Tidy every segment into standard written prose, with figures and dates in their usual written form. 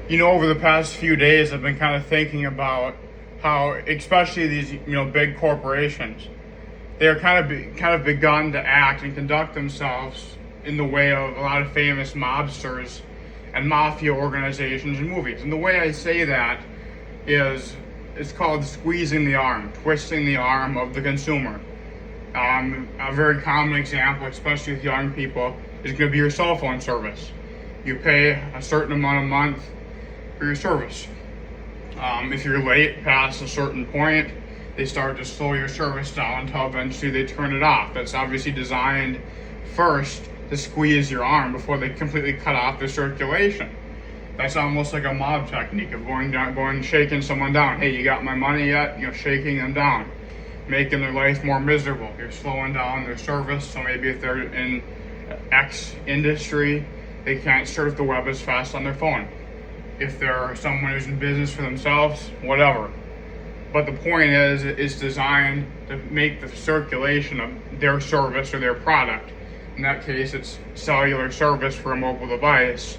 Over the past few days, I've been kind of thinking about how, especially these, big corporations, they're kind of begun to act and conduct themselves in the way of a lot of famous mobsters and mafia organizations and movies. And the way I say that is, it's called squeezing the arm, twisting the arm of the consumer. A very common example, especially with young people, is going to be your cell phone service. You pay a certain amount a month for your service. If you're late past a certain point, they start to slow your service down until eventually they turn it off. That's obviously designed first to squeeze your arm before they completely cut off the circulation. That's almost like a mob technique of going shaking someone down. Hey, you got my money yet? Shaking them down, making their life more miserable. You're slowing down their service, so maybe if they're in X industry, they can't surf the web as fast on their phone. If they're someone who's in business for themselves, whatever. But the point is, it's designed to make the circulation of their service or their product. In that case, it's cellular service for a mobile device.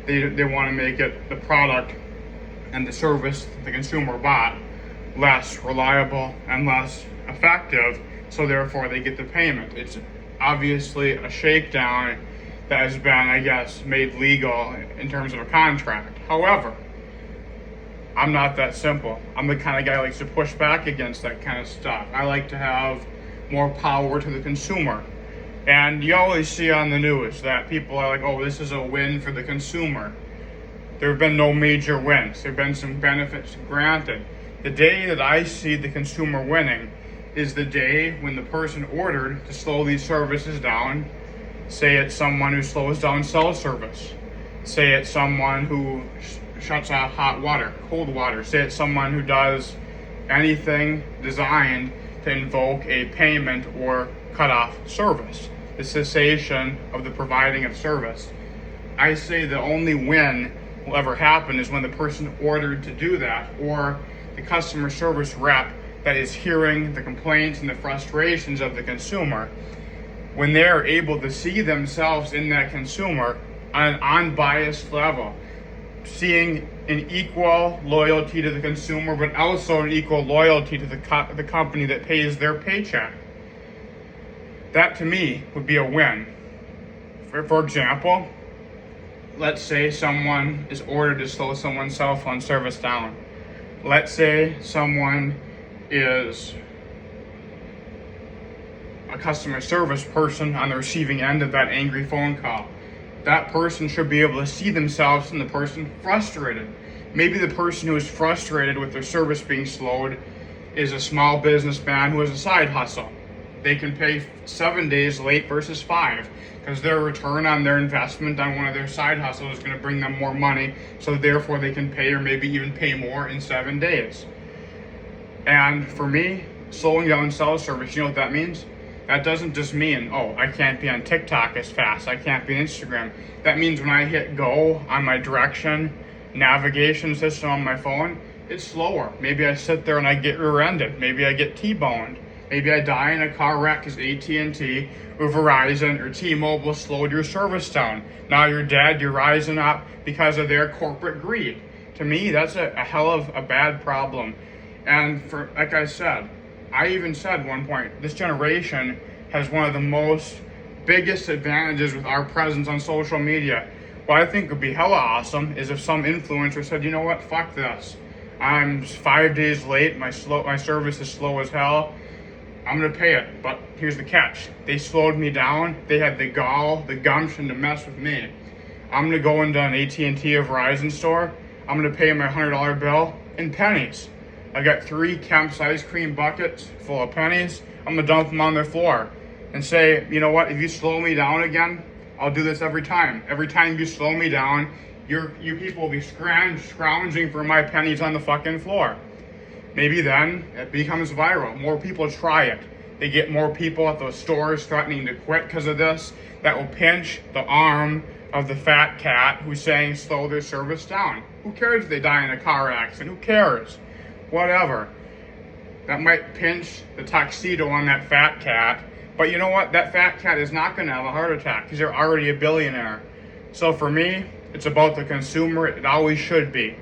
They want to make it, the product and the service the consumer bought, less reliable and less effective, so therefore they get the payment. It's obviously a shakedown that has been, I guess, made legal in terms of a contract. However, I'm not that simple. I'm the kind of guy who likes to push back against that kind of stuff. I like to have more power to the consumer. And you always see on the news that people are like, oh, this is a win for the consumer. There have been no major wins. There have been some benefits granted. The day that I see the consumer winning is the day when the person ordered to slow these services down. Say it's someone who slows down cell service. Say it's someone who shuts off hot water, cold water. Say it's someone who does anything designed to invoke a payment or cut off service, the cessation of the providing of service. I say the only win will ever happen is when the person ordered to do that, or the customer service rep that is hearing the complaints and the frustrations of the consumer, when they're able to see themselves in that consumer on an unbiased level, seeing an equal loyalty to the consumer, but also an equal loyalty to the company that pays their paycheck. That to me would be a win. For example, let's say someone is ordered to slow someone's cell phone service down. Let's say someone is a customer service person on the receiving end of that angry phone call. That person should be able to see themselves in the person frustrated. Maybe the person who is frustrated with their service being slowed is a small businessman who has a side hustle. They can pay 7 days late versus 5 because their return on their investment on one of their side hustles is going to bring them more money, so therefore they can pay or maybe even pay more in 7 days. And for me, slowing down cell service, you know what that means? That doesn't just mean, oh, I can't be on TikTok as fast, I can't be on Instagram. That means when I hit go on my direction navigation system on my phone, it's slower. Maybe I sit there and I get rear-ended. Maybe I get T-boned. Maybe I die in a car wreck because AT&T or Verizon or T-Mobile slowed your service down. Now you're dead, you're rising up because of their corporate greed. To me, that's a hell of a bad problem. And for, like I said, I even said at one point, this generation has one of the biggest advantages with our presence on social media. What I think would be hella awesome is if some influencer said, you know what, fuck this. I'm 5 days late, my service is slow as hell. I'm gonna pay it, but here's the catch. They slowed me down. They had the gall, the gumption to mess with me. I'm gonna go into an AT&T or Verizon store. I'm gonna pay my $100 bill in pennies. I got 3 Kemp's ice cream buckets full of pennies. I'm gonna dump them on their floor and say, you know what, if you slow me down again, I'll do this every time. Every time you slow me down, you people will be scrounging for my pennies on the fucking floor. Maybe then it becomes viral. More people try it. They get more people at those stores threatening to quit because of this. That will pinch the arm of the fat cat who's saying slow their service down. Who cares if they die in a car accident? Who cares? Whatever. That might pinch the tuxedo on that fat cat. But you know what? That fat cat is not going to have a heart attack because they're already a billionaire. So for me, It's about the consumer. It always should be.